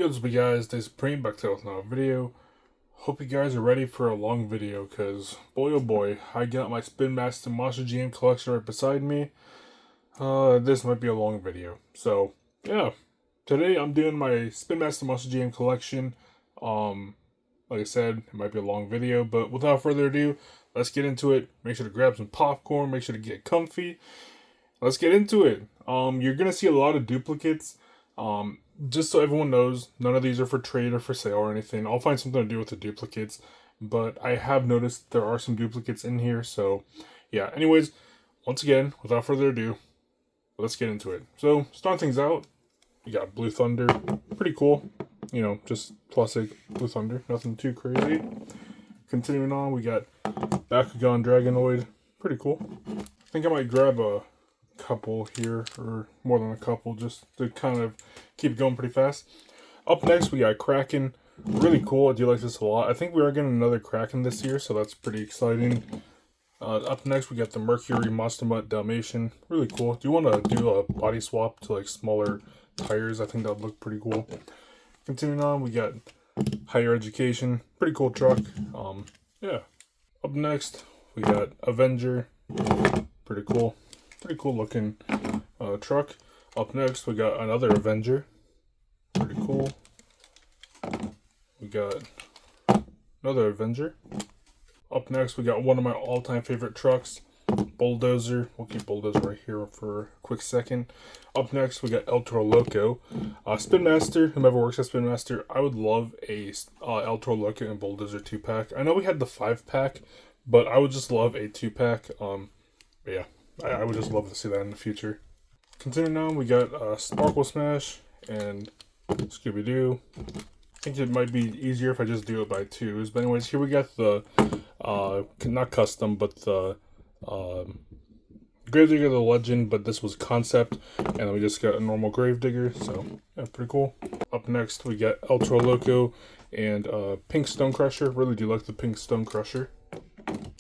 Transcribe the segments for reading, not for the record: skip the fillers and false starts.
Yo, what's up guys, this is Supreme back to another video. Hope you guys are ready for a long video, cause boy oh boy, I got my Spin Master Monster Jam collection right beside me. This might be a long video. So yeah, today I'm doing my Spin Master Monster Jam collection. Like I said, it might be a long video, but without further ado, let's get into it. Make sure to grab some popcorn, make sure to get comfy. Let's get into it. You're gonna see a lot of duplicates. Just so everyone knows, none of these are for trade or for sale or anything. I'll find something to do with the duplicates, but I have noticed there are some duplicates in here, so yeah. Anyways, once again, without further ado, let's get into it. So, starting things out, we got Blue Thunder. Pretty cool. You know, just classic Blue Thunder. Nothing too crazy. Continuing on, we got Bakugan Dragonoid. Pretty cool. I think I might grab a couple here, or more than a couple, just to kind of keep it going pretty fast. Up next, we got Kraken. Really cool. I do like this a lot. I think we are getting another Kraken this year, so that's pretty exciting. Up next, we got the Mercury Monster Mutt Dalmatian. Really cool. Do you want to do a body swap to like smaller tires? I think that would look pretty cool. Continuing on, we got Higher Education. Pretty cool truck. Yeah. Up next, we got Avenger. Pretty cool. Pretty cool looking truck. Up next, we got another Avenger. Pretty cool. We got another Avenger. Up next, we got one of my all-time favorite trucks, Bulldozer. We'll keep Bulldozer right here for a quick second. Up next, we got El Toro Loco. Spin Master, whomever works at Spin Master, I would love a El Toro Loco and Bulldozer 2-pack. I know we had the 5-pack, but I would just love a 2-pack. Yeah. I would just love to see that in the future. Continuing on, we got Sparkle Smash and Scooby-Doo. I think it might be easier if I just do it by twos. But anyways, here we got the, not custom, but the Gravedigger the Legend, but this was concept. And then we just got a normal Gravedigger, so yeah, pretty cool. Up next, we got El Toro Loco and Pink Stone Crusher. Really do like the Pink Stone Crusher.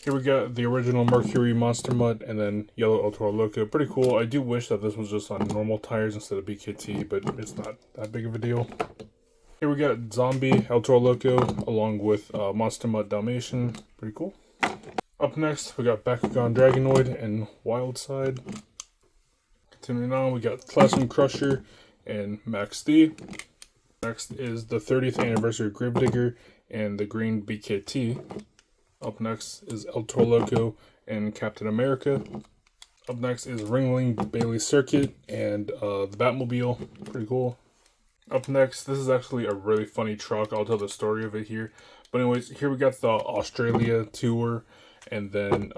Here we got the original Mercury Monster Mutt and then Yellow El Toro Loco. Pretty cool. I do wish that this was just on normal tires instead of BKT, but it's not that big of a deal. Here we got Zombie El Toro Loco along with Monster Mutt Dalmatian. Pretty cool. Up next, we got Bakugan Dragonoid and Wildside. Continuing on, we got Classroom Crusher and Max D. Next is the 30th anniversary of Gravedigger and the Green BKT. Up next is El Toro Loco and Captain America. Up next is Ringling Bailey Circuit and the Batmobile. Pretty cool. Up next, this is actually a really funny truck. I'll tell the story of it here. But anyways, here we got the Australia tour and then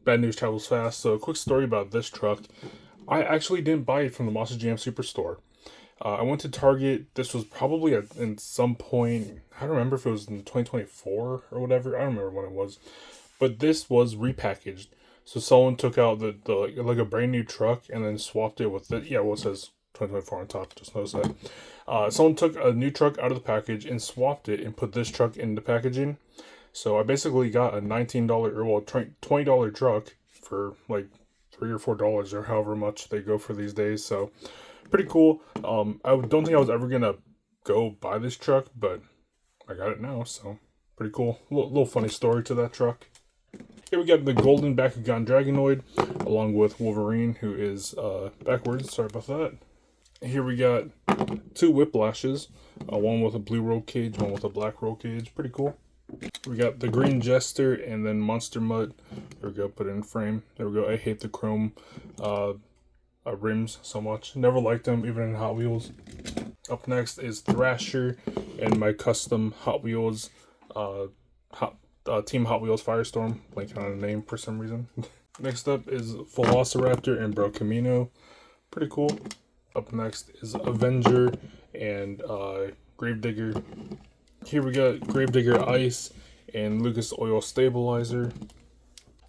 Bad News Travels Fast. So a quick story about this truck. I actually didn't buy it from the Monster Jam Superstore. I went to Target. This was probably in some point. I don't remember if it was in 2024 or whatever. I don't remember when it was. But this was repackaged. So someone took out the like a brand new truck and then swapped it with it. Yeah, well, it says 2024 on top. Just notice that. Someone took a new truck out of the package and swapped it and put this truck in the packaging. So I basically got a $19 or well $20 truck for like $3 or $4 or however much they go for these days. So pretty cool. I don't think I was ever gonna go buy this truck, but I got it now, so pretty cool. Little funny story to that truck. Here we got the Golden Bakugan Dragonoid, along with Wolverine, who is backwards. Sorry about that. Here we got two Whiplashes, one with a blue roll cage, one with a black roll cage. Pretty cool. We got the Green Jester and then Monster Mutt. There we go. Put it in frame. There we go. I hate the chrome rims so much. Never liked them, even in Hot Wheels. Up next is Thrasher and my custom Hot Wheels, Team Hot Wheels Firestorm. Blanking on the name for some reason. Next up is Velociraptor and Bro Camino. Pretty cool. Up next is Avenger and Gravedigger. Here we got Gravedigger Ice and Lucas Oil Stabilizer.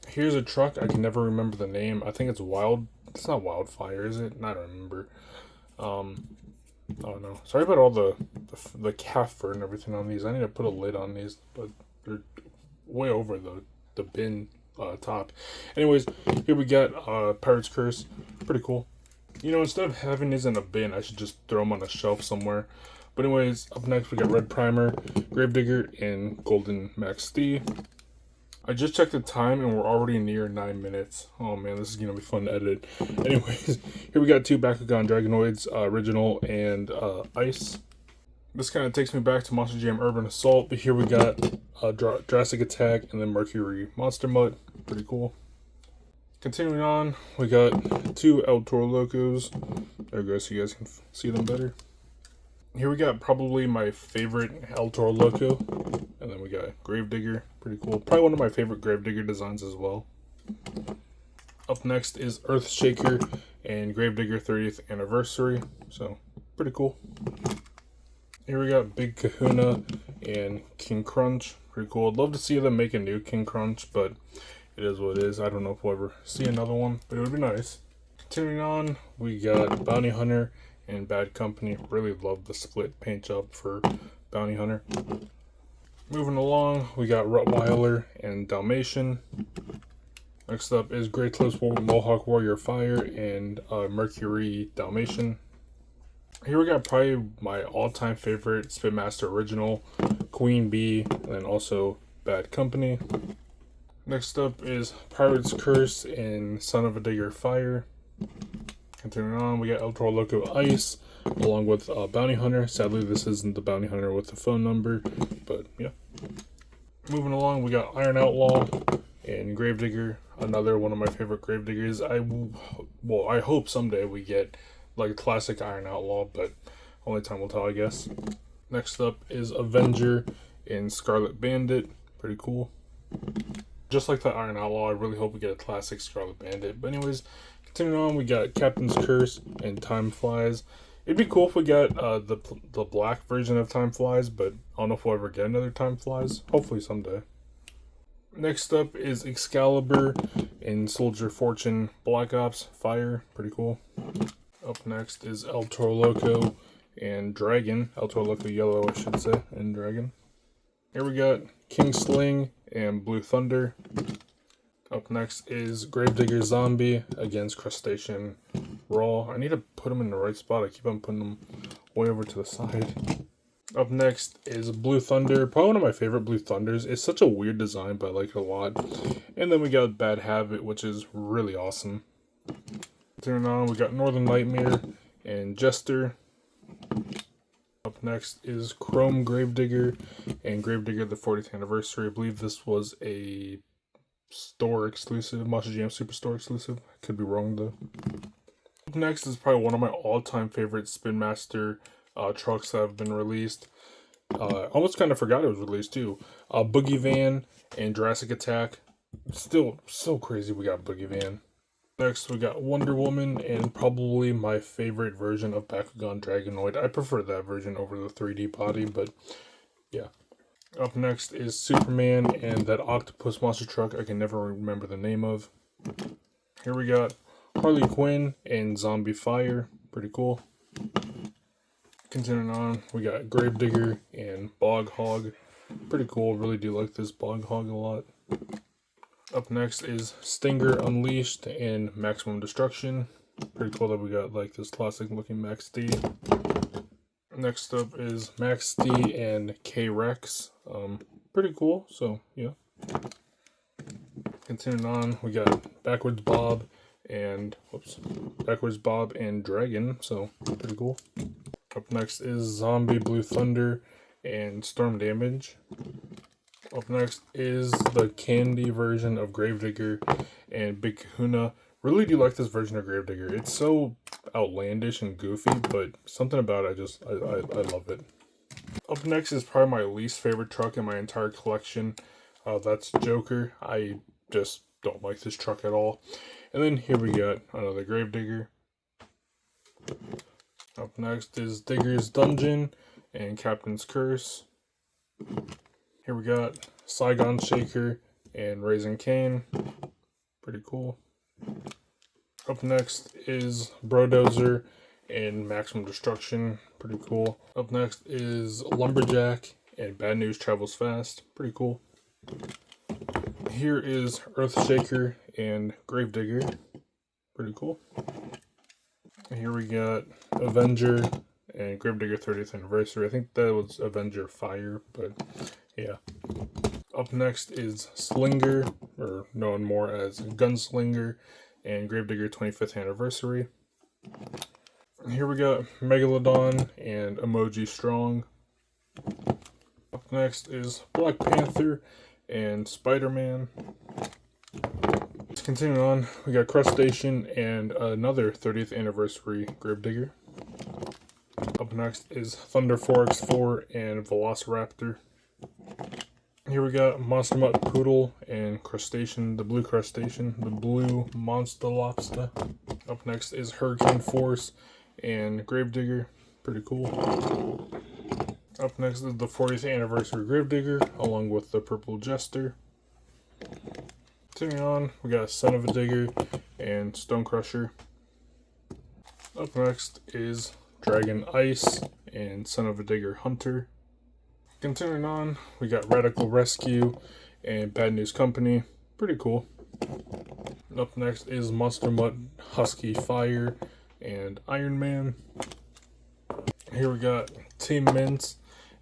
Here's a truck. I can never remember the name. I think it's It's not Wildfire, is it? I don't remember. I don't know. Sorry about all the calf fur and everything on these. I need to put a lid on these, but they're way over the bin top. Anyways, here we got Pirate's Curse. Pretty cool. You know, instead of having these in a bin, I should just throw them on a shelf somewhere. But anyways, up next we got Red Primer, Gravedigger, and Golden Max D. I just checked the time and we're already near 9 minutes. Oh man, this is gonna be fun to edit. Anyways, here we got two Bakugan Dragonoids, original and ice. This kind of takes me back to Monster Jam Urban Assault, but here we got Jurassic Attack and then Mercury Monster Mutt. Pretty cool. Continuing on, we got two El Toro Locos. There we go, so you guys can see them better. Here we got probably my favorite El Toro Loco, and then we got Gravedigger, pretty cool. Probably one of my favorite Gravedigger designs as well. Up next is Earthshaker and Gravedigger 30th Anniversary, so pretty cool. Here we got Big Kahuna and King Crunch, pretty cool. I'd love to see them make a new King Crunch, but it is what it is. I don't know if we'll ever see another one, but it would be nice. Continuing on, we got Bounty Hunter and Bad Company. Really love the split paint job for Bounty Hunter. Moving along, we got Rottweiler and Dalmatian. Next up is Great Clips Mohawk Warrior Fire and Mercury Dalmatian. Here we got probably my all-time favorite Spin Master original, Queen Bee, and then also Bad Company. Next up is Pirate's Curse and Son of a Digger Fire. Continuing on, we got El Toro Loco Ice, along with Bounty Hunter. Sadly, this isn't the Bounty Hunter with the phone number, but yeah. Moving along, we got Iron Outlaw and Gravedigger, another one of my favorite Gravediggers. I hope someday we get like a classic Iron Outlaw, but only time will tell, I guess. Next up is Avenger and Scarlet Bandit, pretty cool. Just like the Iron Outlaw, I really hope we get a classic Scarlet Bandit. But anyways, continuing on, we got Captain's Curse and Time Flies. It'd be cool if we got the black version of Time Flies, but I don't know if we'll ever get another Time Flies. Hopefully someday. Next up is Excalibur and Soldier Fortune Black Ops Fire. Pretty cool. Up next is El Toro Loco and Dragon. El Toro Loco Yellow, I should say, and Dragon. Here we got King Sling and Blue Thunder. Up next is Gravedigger Zombie against Crustacean Raw. I need to put them in the right spot. I keep on putting them way over to the side. Up next is Blue Thunder. Probably one of my favorite Blue Thunders. It's such a weird design, but I like it a lot. And then we got Bad Habit, which is really awesome. Turning on, we got Northern Nightmare and Jester. Up next is Chrome Gravedigger and Gravedigger the 40th Anniversary. I believe this was a store exclusive, Monster Jam Superstore exclusive. I could be wrong though. Up next is probably one of my all-time favorite Spin Master trucks that have been released. Almost kind of forgot it was released too. Boogie Van and Jurassic Attack. Still so crazy we got Boogie Van. Next, we got Wonder Woman and probably my favorite version of Bakugan Dragonoid. I prefer that version over the 3D body, but yeah. Up next is Superman and that octopus monster truck I can never remember the name of. Here we got Harley Quinn and Zombie Fire. Pretty cool. Continuing on, we got Gravedigger and Bog Hog. Pretty cool. Really do like this Bog Hog a lot. Up next is Stinger Unleashed and Maximum Destruction. Pretty cool that we got like this classic looking Max D. Next up is Max D and K-Rex. Pretty cool, so yeah. Continuing on, we got Backwards Bob and Dragon, so pretty cool. Up next is Zombie Blue Thunder and Storm Damage. Up next is the candy version of Gravedigger and Big Kahuna. Really do like this version of Gravedigger. It's so outlandish and goofy, but something about it, I love it. Up next is probably my least favorite truck in my entire collection. That's Joker. I just don't like this truck at all. And then here we got another Gravedigger. Up next is Digger's Dungeon and Captain's Curse. Here we got Saigon Shaker and Raising Cane. Pretty cool. Up next is Brodozer and Maximum Destruction. Pretty cool. Up next is Lumberjack and Bad News Travels Fast. Pretty cool. Here is Earthshaker and Gravedigger. Pretty cool. Here we got Avenger and Gravedigger 30th anniversary. I think that was Avenger Fire, but yeah. Up next is Slinger, or known more as Gunslinger, and Gravedigger 25th anniversary. Here we got Megalodon and Emoji Strong. Up next is Black Panther and Spider-Man. Continuing on, we got Crustacean and another 30th anniversary Gravedigger. Up next is Thunder 4x4 and Velociraptor. Here we got Monster Mutt Poodle and Crustacean, the blue crustacean, the blue monster lobster. Up next is Hurricane Force and Gravedigger. Pretty cool. Up next is the 40th anniversary Gravedigger, along with the purple jester. Continuing on, we got Son of a Digger and Stone Crusher. Up next is Dragon Ice and Son of a Digger Hunter. Continuing on, we got Radical Rescue and Bad News Company. Pretty cool. Up next is Monster Mutt Husky Fire and Iron Man. Here we got Team Mints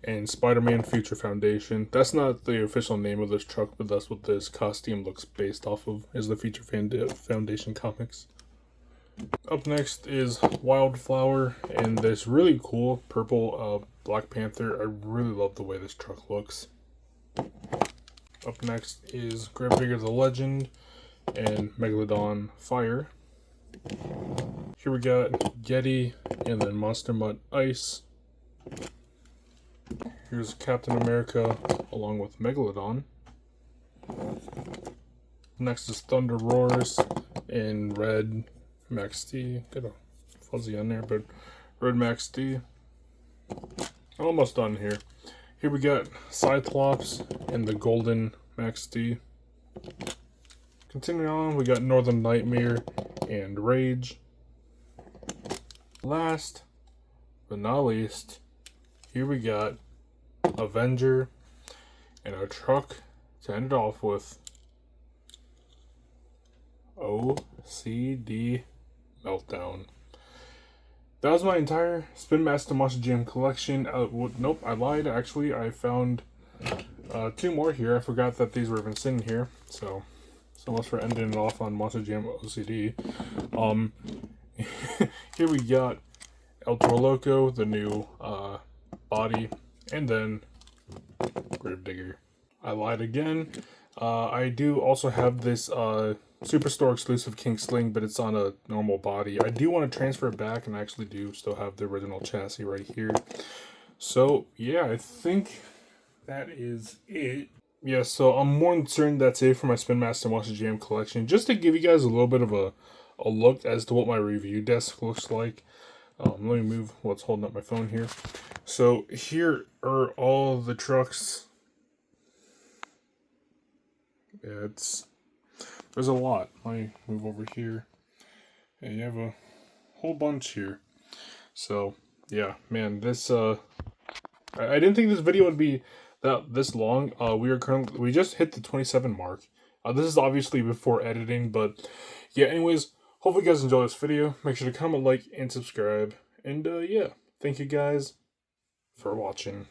and Spider-Man Future Foundation. That's not the official name of this truck, but that's what this costume looks based off of, is the Future Foundation comics. Up next is Wildflower and this really cool purple Black Panther. I really love the way this truck looks. Up next is Gravedigger the Legend and Megalodon Fire. Here we got Yeti and then Monster Mutt Ice. Here's Captain America along with Megalodon. Next is Thunder Roars in Red Max D. Got a fuzzy on there, but Red Max D. Almost done here. Here we got Cyclops and the Golden Max D. Continuing on, we got Northern Nightmare and Rage. Last but not least, here we got Avenger and our truck to end it off with OCD Meltdown. That was my entire Spin Master Monster Jam collection. Nope, I lied. Actually, I found 2 more here. I forgot that these were even sitting here. So much for ending it off on Monster Jam OCD. Here we got El Toro Loco, the new body, and then Gravedigger. I lied again. I do also have this Superstore exclusive King Sling, but it's on a normal body. I do want to transfer it back, and I actually do still have the original chassis right here. So yeah, I think that is it. Yeah, so I'm more than certain that's it for my Spin Master Monster Jam collection. Just to give you guys a little bit of a look as to what my review desk looks like. Let me move what's holding up my phone here. So here are all the trucks. Yeah, there's a lot. Let me move over here. And you have a whole bunch here. So yeah, man, this I didn't think this video would be this long. We just hit the 27 mark. This is obviously before editing, but yeah, anyways, hopefully you guys enjoy this video. Make sure to comment, like, and subscribe. And yeah, thank you guys for watching.